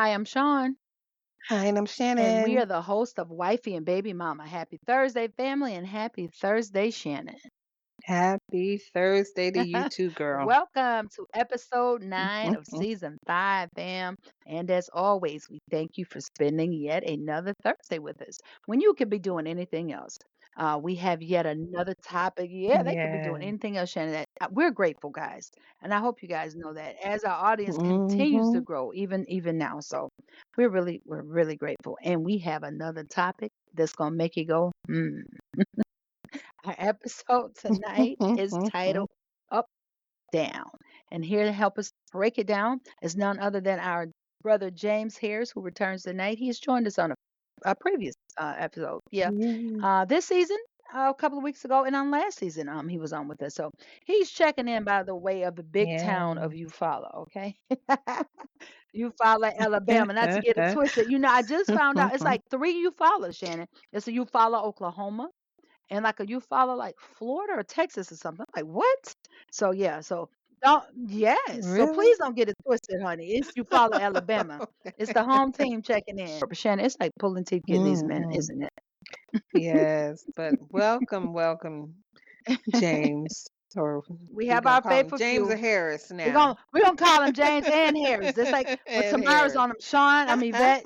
Hi, I'm Sean, Hi, and I'm and we Shannon. are the host of Wifey and Baby Mama. Happy Thursday, family, and happy Thursday, Shannon. Happy Thursday to you too, girl. Welcome to episode 9 of season 5, fam. And as always, we thank you for spending yet another Thursday with us when you could be doing anything else. We have yet another topic. Yeah, they could be doing Yeah. anything else, Shannon. We're grateful, guys, and I hope you guys know that as our audience continues to Hmm. grow, even now. So we're really grateful, and we have another topic that's gonna make you go, hmm. Our episode tonight is titled Up Down. And here to help us break it down is none other than our brother James Harris, who returns tonight. He's joined us on a previous episode. Yeah. Yeah. This season, a couple of weeks ago, and on last season, he was on with us. So he's checking in by the way of the big town Yeah. of Eufaula, okay? Eufaula, Alabama. Not to get it twisted. I just found out it's like three Eufaula, Shannon. It's a Eufaula, Oklahoma, and like a Eufaula, like Florida or Texas or something. I'm like, what? So yeah, so don't yes. So Really? please don't get it twisted, honey. It's Eufaula, Alabama. It's the home team checking in. But Shannon, it's like pulling teeth getting these men, Hmm. isn't Yes, but welcome, it? James. Or We we have gonna our call him faithful James or few. Harris We're now. gonna we're gonna call him James and Harris. It's like but And tomorrow's Harris. on them. Sean, I mean Vet.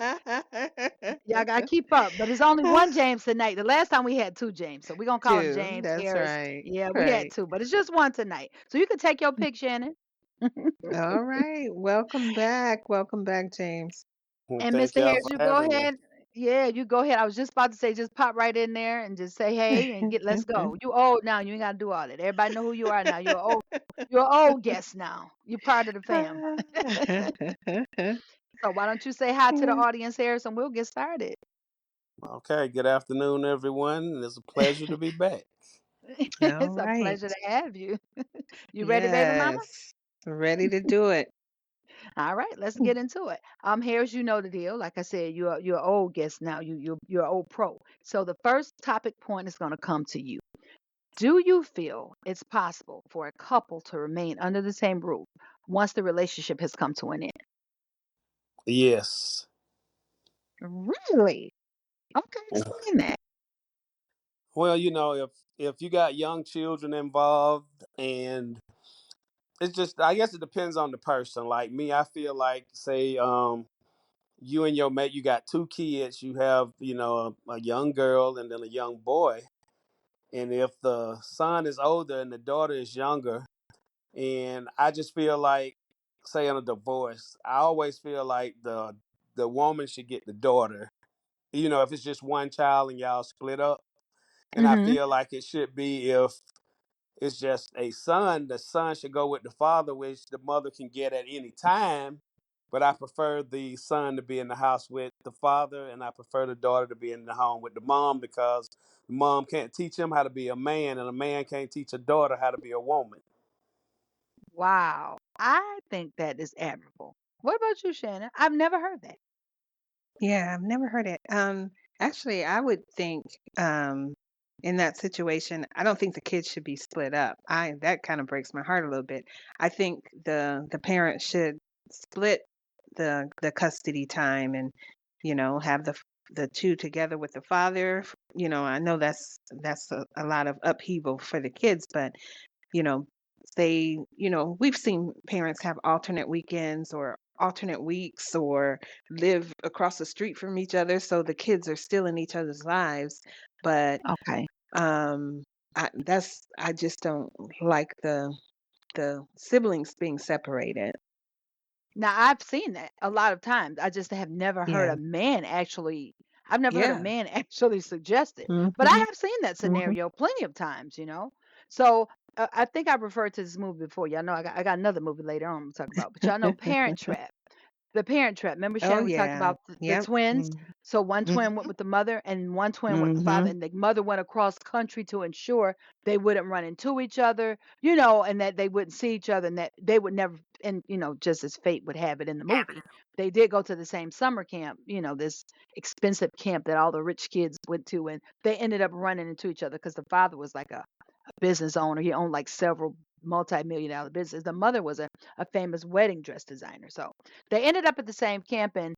Y'all gotta keep up. But it's only one James tonight. The last time we had two James. So we're gonna call him Two. James That's Harris. right. Yeah, we had Right. two, but it's just one tonight. So you can take your pick, Shannon. All right. Welcome back. Welcome back, James. Well, And thank Mr. y'all Harris, for you go having me. ahead. Yeah, you go ahead. I was just about to say, just pop right in there and just say hey and let's go. You old now. You ain't gotta do all that. Everybody know who you are now. You're an old guest now. You're part of the fam. So why don't you say hi to the audience, Harris, and we'll get started. Okay, good afternoon, everyone. It's a pleasure to be back. All It's a right. pleasure to have you. You ready, baby mama? Yes. Ready to do it. All right, let's get into it. Harris, you know the deal. Like I said, you're an old guest now. You're an old pro. So the first topic point is going to come to you. Do you feel it's possible for a couple to remain under the same roof once the relationship has come to an end? Yes. Really? Okay, explain that. Well, if you got young children involved, and it's just, I guess it depends on the person. Like me, I feel like, say, you and your mate, you got two kids. You have, a young girl and then a young boy. And if the son is older and the daughter is younger, and I just feel like, say, in a divorce, I always feel like the woman should get the daughter. If it's just one child and y'all split up. And I Mm-hmm. feel like it should be, if it's just a son, the son should go with the father, which the mother can get at any time. But I prefer the son to be in the house with the father, and I prefer the daughter to be in the home with the mom, because the mom can't teach him how to be a man, and a man can't teach a daughter how to be a woman. Wow. I think that is admirable. What about you, Shannon? I've never heard that. Yeah, I've never heard it. Actually, I would think in that situation, I don't think the kids should be split up. I That kind of breaks my heart a little bit. I think the parents should split the custody time and have the two together with the father. I know that's a lot of upheaval for the kids, but you know, we've seen parents have alternate weekends or alternate weeks or live across the street from each other, so the kids are still in each other's lives. But Okay. um, I just don't like the siblings being separated. Now I've seen that a lot of times. I just have never heard Yeah, a man actually I've never heard a yeah. man actually suggest it. But I Hmm. have seen that Hmm. scenario plenty of times. So I think I referred to this movie before. Y'all know I got another movie later on to talk about. But y'all know Parent Trap. The Parent Trap. Remember, Oh Shannon, we talked yeah, about the yep. twins. Mm-hmm. So one twin went with the mother and one twin went with the father, Mm-hmm. and the mother went across country to ensure they wouldn't run into each other, and that they wouldn't see each other, and that they would never, and just as fate would have it in the movie, they did go to the same summer camp, this expensive camp that all the rich kids went to, and they ended up running into each other because the father was like a business owner. He owned like several multi-million dollar business. The mother was a famous wedding dress designer. So they ended up at the same camp, and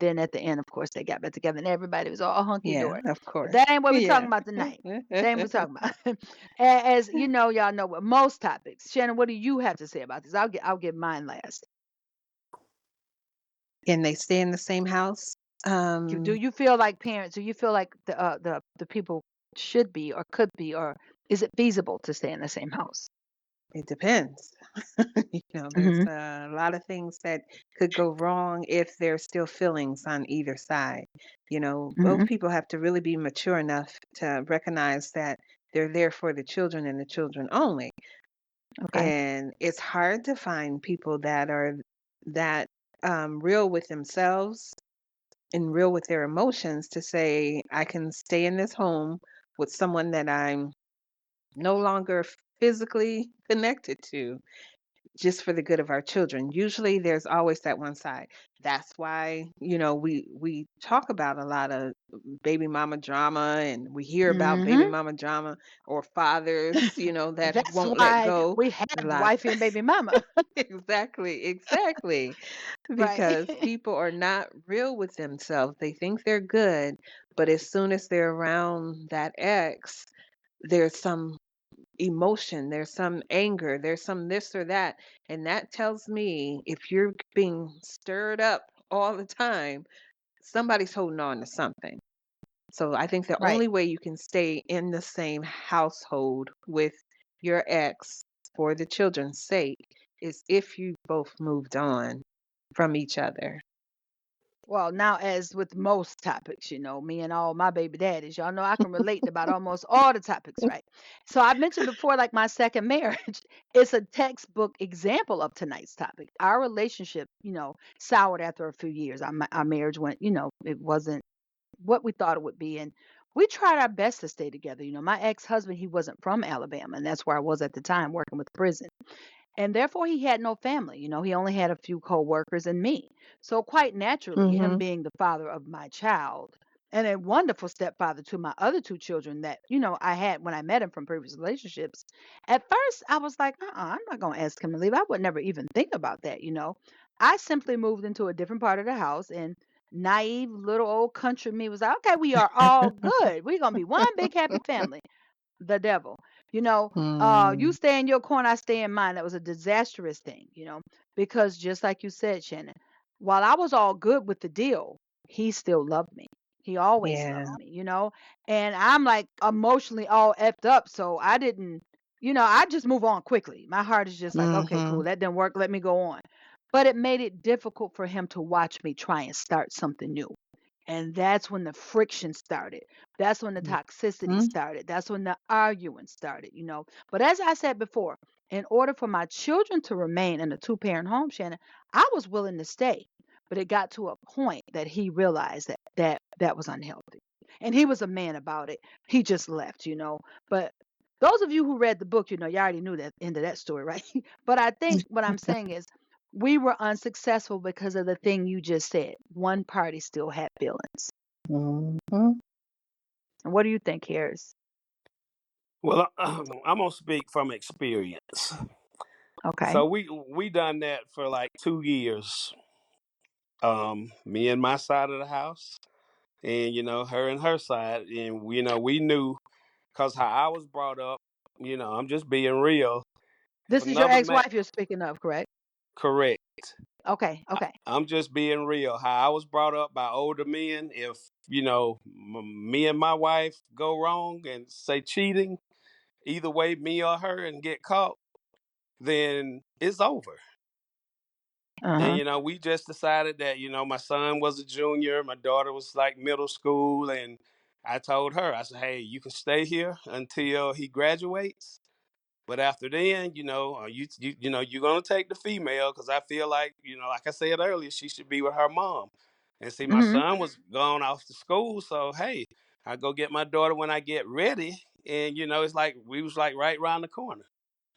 then at the end, of course, they got back together and everybody was all hunky Yeah, dory. of But course. that ain't what we're talking Yeah. about tonight. That ain't what we're talking about. As you know, y'all know what most topics. Shannon, what do you have to say about this? I'll give mine last. And they stay in the same house. Do you feel like parents? Do you feel like the people should be or could be, or is it feasible to stay in the same house? It depends. There's Hmm. a lot of things that could go wrong if there's still feelings on either side. Both Hmm. people have to really be mature enough to recognize that they're there for the children and the children only. Okay. And it's hard to find people that are that real with themselves and real with their emotions to say, I can stay in this home with someone that I'm no longer physically connected to just for the good of our children. Usually there's always that one side. That's why, we talk about a lot of baby mama drama, and we hear about baby Hmm. mama drama, or fathers, that That's won't let why go. we A have lot. wifey and baby mama. Exactly. Right. Because people are not real with themselves. They think they're good, but as soon as they're around that ex, there's some emotion, there's some anger, there's some this or that. And that tells me if you're being stirred up all the time, somebody's holding on to something. So I think the Right. only way you can stay in the same household with your ex for the children's sake is if you both moved on from each other. Well, now, as with most topics, me and all my baby daddies, y'all know I can relate to about almost all the topics, right? So I mentioned before, like my second marriage, it's a textbook example of tonight's topic. Our relationship, soured after a few years. Our marriage went, it wasn't what we thought it would be. And we tried our best to stay together. My ex-husband, he wasn't from Alabama, and that's where I was at the time working with prison. And therefore, he had no family. He only had a few co-workers and me. So quite naturally, him Mhm. being the father of my child and a wonderful stepfather to my other two children that, I had when I met him from previous relationships. At first, I was like, I'm not going to ask him to leave. I would never even think about that. I simply moved into a different part of the house, and naive little old country me was like, okay, we are all good. We're going to be one big happy family. The devil. You Mm. stay in your corner, I stay in mine. That was a disastrous thing, because just like you said, Shannon, while I was all good with the deal, he still loved me. He always loved Yeah. me. And I'm like emotionally all effed up. So I didn't, I just move on quickly. My heart is just like, okay, cool. Mhm. That didn't work. Let me go on. But it made it difficult for him to watch me try and start something new. And that's when the friction started. That's when the toxicity Mhm. started. That's when the arguing started. But as I said before, in order for my children to remain in a two-parent home, Shannon, I was willing to stay. But it got to a point that he realized that was unhealthy. And he was a man about it. He just left. But those of you who read the book, you already knew that end of that story, right? But I think what I'm saying is we were unsuccessful because of the thing you just said. One party still had feelings. Mhm. And what do you think, Harris? Well, I'm gonna speak from experience. Okay. So we done that for like 2 years. Me and my side of the house, and her and her side, and we knew because how I was brought up. I'm just being real. If This is your another man, ex-wife you're speaking of, correct? correct. Okay, okay. I'm just being real. How I was brought up by older men. If me and my wife go wrong and say cheating, either way, me or her, and get caught, then it's over. And Uh-huh. we just decided that my son was a junior, my daughter was like middle school, and I told her, I said, hey, you can stay here until he graduates. But after then, you're gonna take the female because I feel like I said earlier, she should be with her mom. And see, my Mhm. son was gone off to school, so hey, I go get my daughter when I get ready, and it's like we was like right around the corner,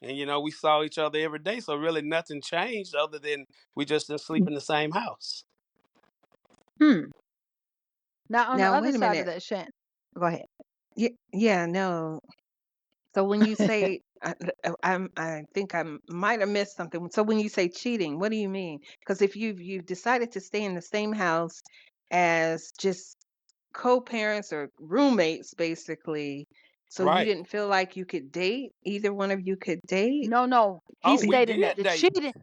and we saw each other every day, so really nothing changed other than we just didn't sleep in the same house. Hmm. Now on the Now, other wait a side of minute. that, Shannon. Go ahead. Yeah, no. So when you say I, I think I might have missed something. So when you say cheating, what do you mean? Because if you've decided to stay in the same house as just co-parents or roommates, basically, so you Right. didn't feel like you could date, either one of you could date. No, no. Oh, He's Be- we stating that did the date. cheating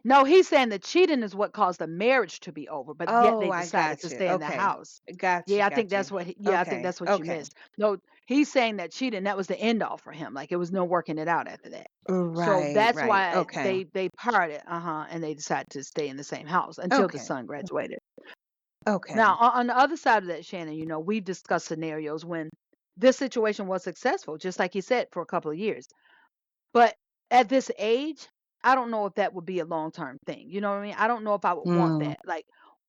no, he's saying the cheating is what caused the marriage to be over, but yet oh, they I decided to got you. stay in the Okay, house. got you, Yeah, I think got you. that's what yeah, I think Okay, that's what you okay, missed. No, he's saying that cheating, that was the end all for him. Like it was no working it out after that. So right, that's right. why Okay, they parted, and they decided to stay in the same house until the okay, son graduated. Now, okay. on the other side of that, Shannon, we've discussed scenarios when this situation was successful, just like you said, for a couple of years. But at this age, I don't know if that would be a long-term thing. You know what I mean? I don't know if I would want Mm, that. Like,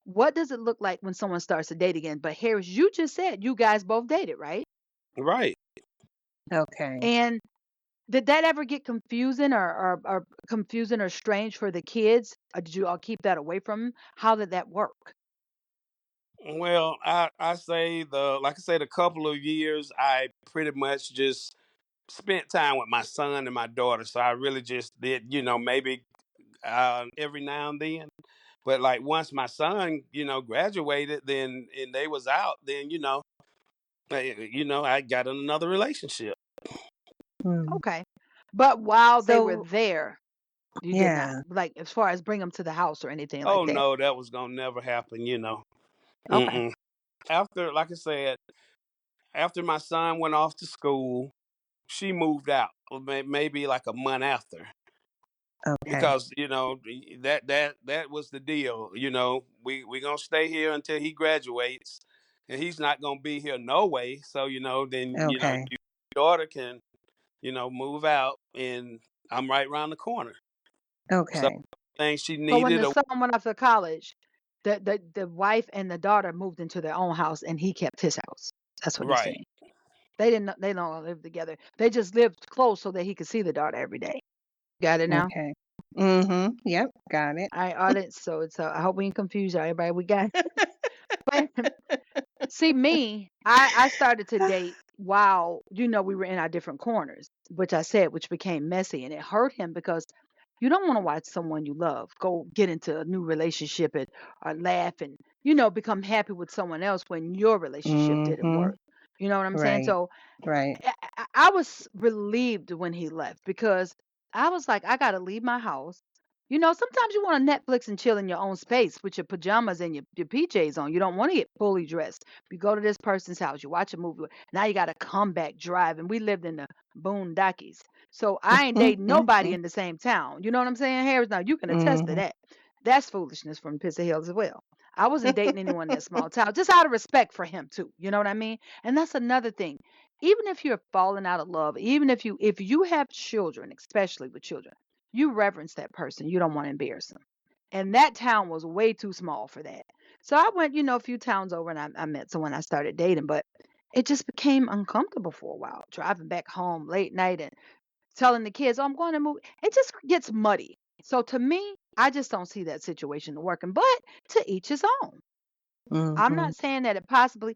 what does it look like when someone starts to date again? But Harris, you just said you guys both dated, right? Right. okay. And did that ever get confusing or confusing or strange for the kids? Or did you all keep that away from 'em? How did that work? Well, I say like I said, a couple of years I pretty much just spent time with my son and my daughter. So I really just did, maybe every now and then. But like once my son, graduated, then and they was out, then I got in another relationship. Mm. Okay. But while they were So there, you did not yeah, like as far as bring them to the house or anything like Oh that. no, that was gonna never happen. Okay. Mm-mm. After, like I said, after my son went off to school, she moved out. Maybe like a month after, okay, because that was the deal. We gonna stay here until he graduates, and he's not gonna be here no way. So then okay, your daughter can move out, and I'm right around the corner. So okay, things she So when needed. the son went off to college, the wife and the daughter moved into their own house and he kept his house. That's what he's Right. saying. They don't live together. They just lived close so that he could see the daughter every day. Got it now? okay. Mhm. Yep, got it. All right, audience. So it's I hope we didn't confuse y'all. Everybody we got but see me, I started to date while we were in our different corners, which I said, which became messy, and it hurt him because you don't want to watch someone you love go get into a new relationship and or laugh and become happy with someone else when your relationship didn't Mhm. work. You know what I'm saying? Right, So right. I was relieved when he left because I was like, I got to leave my house. Sometimes you want to Netflix and chill in your own space with your pajamas and your PJs on. You don't want to get fully dressed. You go to this person's house, you watch a movie. Now you got to come back driving. We lived in the boondockies. So I ain't dating nobody in the same town. You know what I'm saying, Harris? Now you can attest to Mhm. that. That's foolishness from Pissy Hills as well. I wasn't dating anyone in that small town, just out of respect for him too. You know what I mean? And that's another thing, even if you're falling out of love, even if you have children, especially with children, you reverence that person. You don't want to embarrass them. And that town was way too small for that. So I went, a few towns over and I met someone I started dating, but it just became uncomfortable for a while, driving back home late night and telling the kids, oh, I'm going to move. It just gets muddy. So to me, I just don't see that situation working, but to each his own. I'm Mhm. not saying that it possibly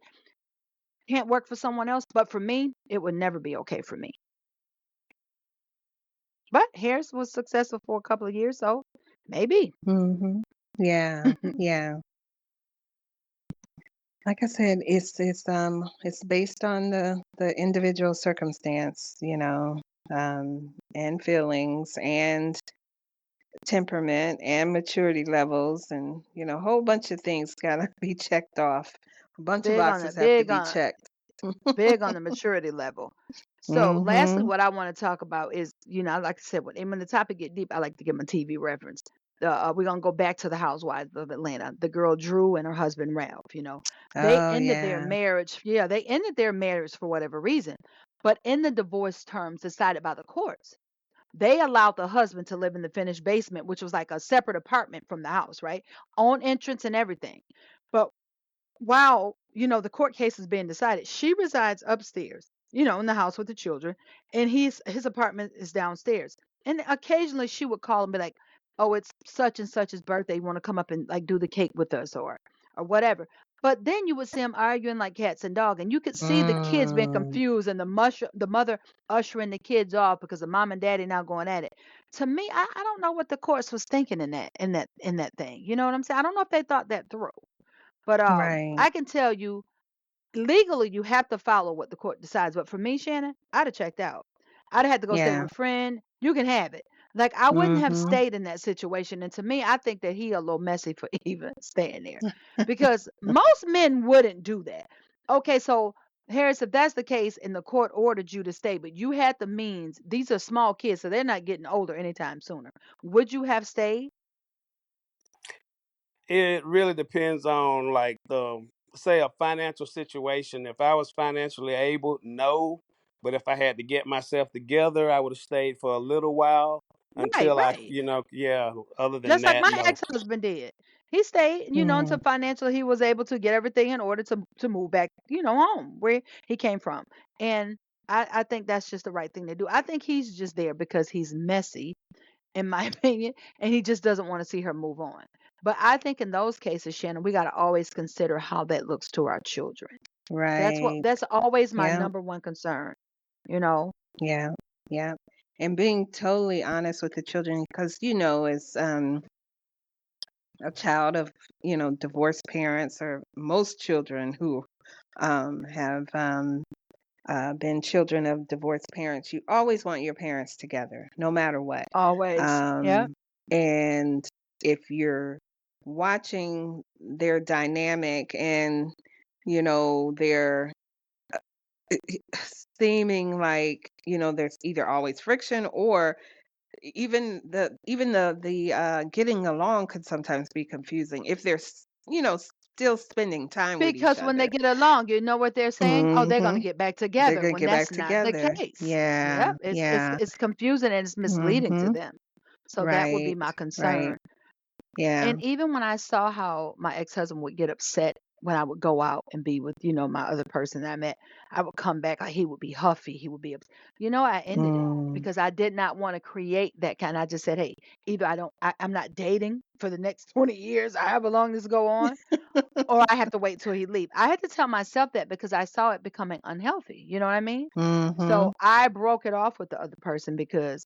can't work for someone else, but for me, it would never be okay for me. But Harris was successful for a couple of years, so maybe. Mhm. Yeah, yeah. Like I said, it's based on the individual circumstance, and feelings and temperament and maturity levels and a whole bunch of things gotta be checked off. A bunch of big on boxes it, have to be checked. big on the maturity level. So, lastly, Mhm. what I want to talk about is, like I said, when the topic get deep, I like to give 'em a TV reference. We're gonna go back to the Housewives of Atlanta. The girl Drew and her husband Ralph. They Oh ended their yeah. marriage. Yeah, they ended their marriage for whatever reason, but in the divorce terms decided by the courts, they allowed the husband to live in the finished basement, which was like a separate apartment from the house, right? Own entrance and everything. But while the court case is being decided, she resides upstairs, in the house with the children, and his apartment is downstairs. And occasionally she would call and be like, oh, it's such and such's birthday, you want to come up and like do the cake with us or whatever. But then you would see them arguing like cats and dog, and you could see the kids being Mm, confused and the mother ushering the kids off because the mom and daddy now going at it. To me, I don't know what the courts was thinking in that thing. You know what I'm saying? I don't know if they thought that through. But right. I can tell you legally you have to follow what the court decides. But for me, Shannon, I'd have checked out. I'd have had to go stay Yeah. with a friend. You can have it. Like I wouldn't have Mhm. stayed in that situation. And to me, I think that he a little messy for even staying there. Because most men wouldn't do that. Okay, so Harris, if that's the case and the court ordered you to stay, but you had the means, these are small kids, so they're not getting older anytime sooner. Would you have stayed? It really depends on like the say a financial situation. If I was financially able, no. But if I had to get myself together, I would have stayed for a little while Right, until right. yeah. Other than Just like that, my no. ex-husband did. He stayed, Mm, until financially he was able to get everything in order to move back, home where he came from. And I think that's just the right thing to do. I think he's just there because he's messy, in my opinion, and he just doesn't want to see her move on. But I think in those cases, Shannon, we got to always consider how that looks to our children. right. That's always my Yeah. number one concern, you know. Yeah. Yeah. And being totally honest with the children, because as a child of divorced parents, or most children who have been children of divorced parents, you always want your parents together, no matter what. Always. Yep. Um, and if you're watching their dynamic and, they're seeming like, there's either always friction, or even the getting along could sometimes be confusing if they're still spending time with each Because when they other. get along, you know what they're saying? "Oh, they're gonna Mhm. get back They're together," gonna when get that's back not the together. case. Yeah, Yep, it's yeah. it's confusing and it's misleading to Mhm. them. So that would be Right, my right. concern. Yeah. And even when I saw how my ex-husband would get upset when I would go out and be with, my other person that I met, I would come back, like, he would be huffy, he would be ups I ended it Mm. because I did not wanna create that kind I just said, "Hey, either I'm not dating for the next 20 years, however long this go on, or I have to wait till he leave." I had to tell myself that because I saw it becoming unhealthy, you know what I mean? So Mhm. I broke it off with the other person because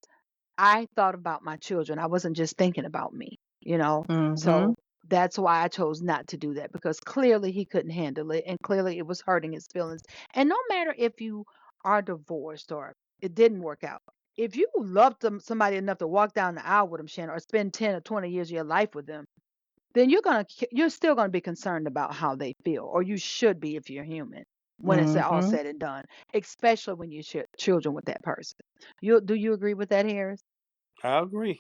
I thought about my children. I wasn't just thinking about me, you know? Mhm. So that's why I chose not to do that because clearly he couldn't handle it and clearly it was hurting his feelings. And no matter if you are divorced or it didn't work out, if you love somebody enough to walk down the aisle with them, Shannon, or spend 10 or 20 years of your life with them, then you're still gonna be concerned about how they feel, or you should be if you're human when it's all Mhm. said and done, especially when you share children with that person. Do you agree with that, Harris? I agree.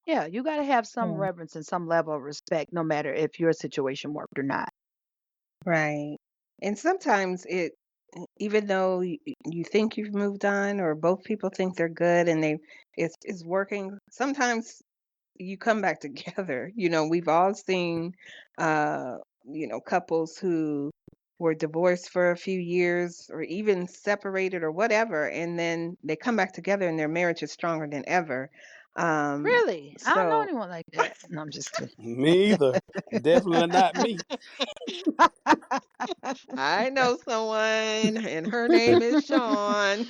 Yeah, you got to have some Yeah. reverence and some level of respect, no matter if your situation worked or not. Right. And sometimes even though you think you've moved on, or both people think they're good and it's working, sometimes you come back together. We've all seen, uh, couples who were divorced for a few years or even separated or whatever, and then they come back together and their marriage is stronger than ever. Um, Really, I don't know so anyone like that. No, I'm just kidding. Me either. Definitely not me. I know someone, and her name is Sean.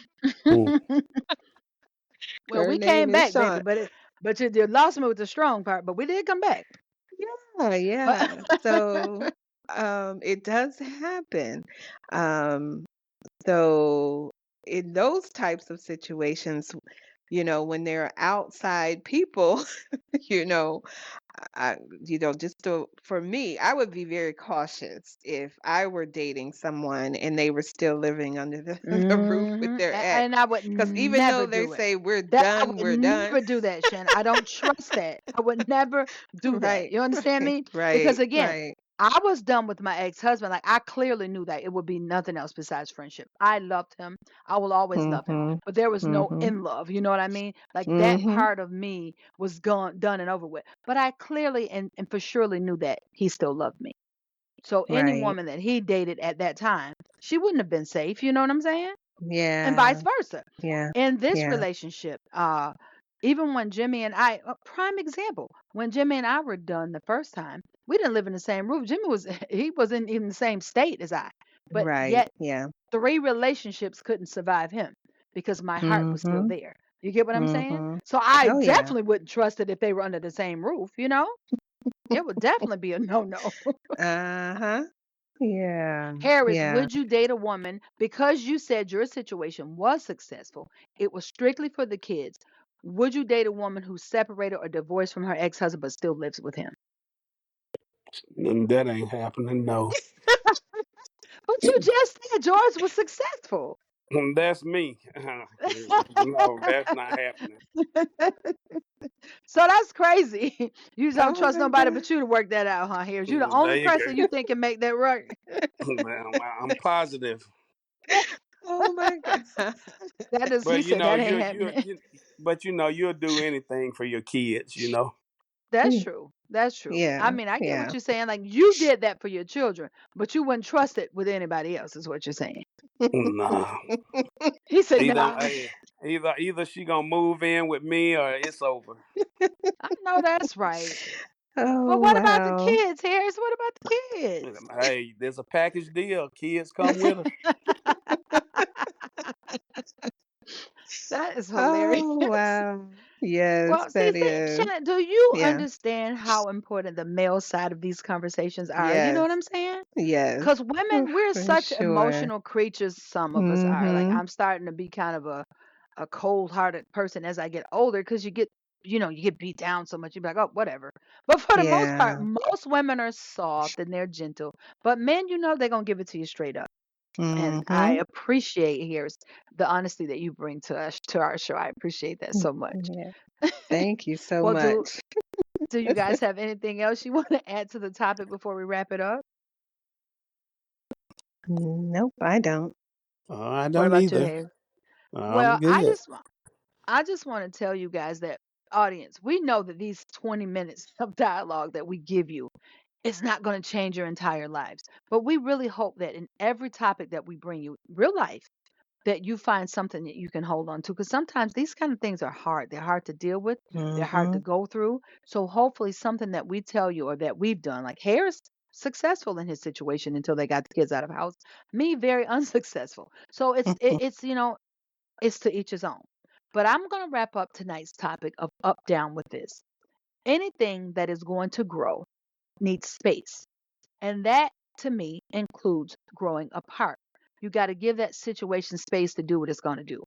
Mm. Well, Her we name came is back, baby, Sean. but you lost me with the strong part, but we did come back. Yeah, But yeah. So, it does happen. Um, So in those types of situations, when they're outside people, you know, just for me, I would be very cautious if I were dating someone and they were still living under the roof with their ex. and I would Because even never though they do it. say That I would we're done. never do that, Shannon. I don't trust that. I would never do that. Right, You understand right, me? Because right, again, right. I was done with my ex-husband. Like I clearly knew that it would be nothing else besides friendship. I loved him. I will always love him. Mm-hmm. But there was no Mm-hmm. in love. You know what I mean? Like that Mm-hmm. part of me was gone, done and over with. But I clearly and for surely knew that he still loved me. So any Right. woman that he dated at that time, she wouldn't have been safe. You know what I'm saying? And vice Yeah. versa. Yeah. In this Yeah. relationship, Even when Jimmy and I, a prime example, when Jimmy and I were done the first time, we didn't live in the same roof. Jimmy was, he wasn't in the same state as I, but Right. yet Yeah. 3 relationships couldn't survive him because my heart was still Mhm. there. You get what I'm saying? Mhm. So I Oh yeah. definitely wouldn't trust it if they were under the same roof, you know? It would definitely be a no-no. Uh-huh. Yeah. Harris, Yeah. would you date a woman because you said your situation was successful? It was strictly for the kids. Would you date a woman who's separated or divorced from her ex-husband but still lives with him? And that ain't happening. No, But you just said yours was successful. that's me. No, that's not happening. So that's crazy. You don't Oh trust my nobody God. but you to work that out, huh? Harris, you the only There you go. person you think can make that work. I'm positive. Oh my God. That is, he But you said know, that ain't happening. but you know, you'll do anything for your kids. You know. That's Mm. true. That's true. I Yeah. mean, I get what Yeah. you're saying. Like you did that for your children, but you wouldn't trust it with anybody else, is what you're saying. Nah. He said, Either nah. hey, either she gonna move in with me or it's over. I know that's right. But Oh what about the wow. kids, Harris? What about the kids? Hey, there's a package deal. Kids come with her. That is hilarious. Oh wow. Yes, Well, see, that see, is. Shannon, do you Yeah. understand how important the male side of these conversations are? You know Yes. what I'm saying? Yes. Because Oh, women, we're for such sure. emotional creatures, some of us are. Like, Mhm. I'm starting to be kind of a cold hearted person as I get older because you get beat down so much. You be like, oh, whatever. But for the most part, Yeah. most women are soft and they're gentle. But men, they're going to give it to you straight up. And I Mhm. appreciate here's the honesty that you bring to us, to our show. I appreciate that so much. Yeah. Thank you so Well, much. do you guys have anything else you want to add to the topic before we wrap it up? Nope, I don't. I What don't about you, either. Hayes? I'm Well, good. I just want to tell you guys that audience, we know that these 20 minutes of dialogue that we give you is not going to change your entire lives. But we really hope that in every topic that we bring you, real life, that you find something that you can hold on to because sometimes these kind of things are hard. They're hard to deal with, they're hard to Mhm. go through. So hopefully something that we tell you or that we've done, like Harris successful in his situation until they got the kids out of the house, me very unsuccessful. So it's to each his own. But I'm going to wrap up tonight's topic of up down with this. Anything that is going to grow needs space. And that to me includes growing apart. You got to give that situation space to do what it's going to do.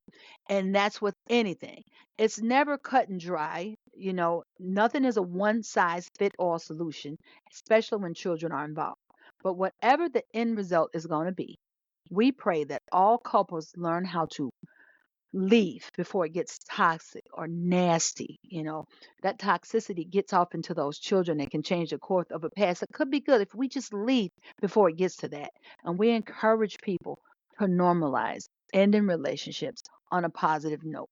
And that's with anything. It's never cut and dry. Nothing is a one size fit all solution, especially when children are involved. But whatever the end result is going to be, we pray that all couples learn how to leave before it gets toxic or nasty. That toxicity gets off into those children and can change the course of a past. It could be good if we just leave before it gets to that. And we encourage people to normalize ending relationships on a positive note,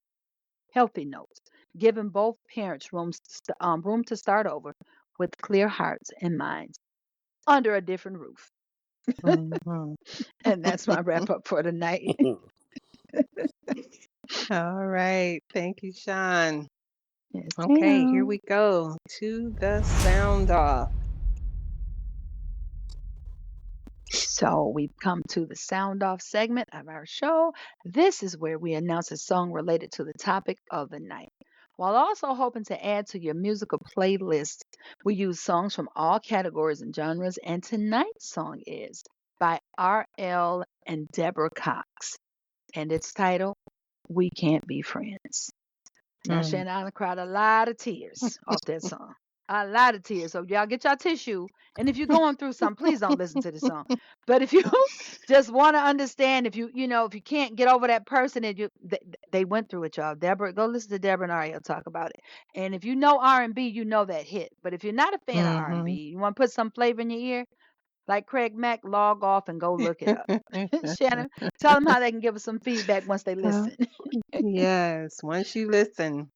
healthy notes, giving both parents room to start over with clear hearts and minds under a different roof. Mhm. And that's my wrap up for tonight. All right. Thank you, Sean. Yes, Okay, here ma'am. we go to the sound off. So we've come to the sound off segment of our show. This is where we announce a song related to the topic of the night. While also hoping to add to your musical playlist, we use songs from all categories and genres, and tonight's song is by RL and Deborah Cox, and it's titled We Can't Be Friends. Now, Mm. Shannon, I done cried a lot of tears off that song. A lot of tears. So y'all get your tissue. And if you're going through something, please don't listen to the song. But if you just want to understand, if you can't get over that person and they went through it, y'all. Deborah, go listen to Deborah and Ariel talk about it. And if you know R&B, you know that hit. But if you're not a fan of R&B, Mhm. you want to put some flavor in your ear, like Craig Mack, log off and go look it up. Shannon, tell them how they can give us some feedback once they Uh, listen. yes, once you listen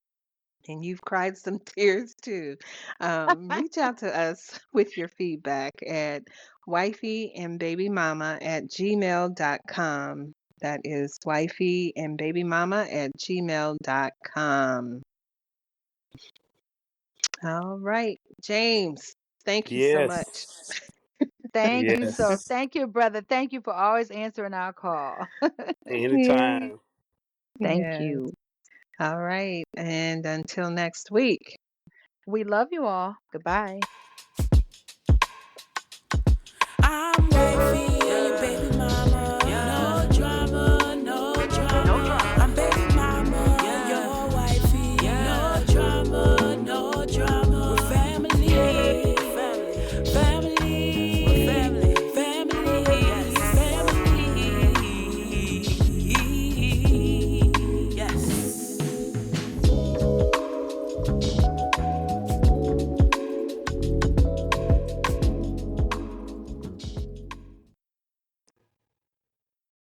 and you've cried some tears too, reach out to us with your feedback at wifeyandbabymama@gmail.com. That is wifeyandbabymama@gmail.com. All right. James, thank you so much. Yes. Yes. Thank you, brother. Thank you for always answering our call. Yeah. Anytime. Thank Yes. you. All right. And until next week. We love you all. Goodbye. I'm wavy.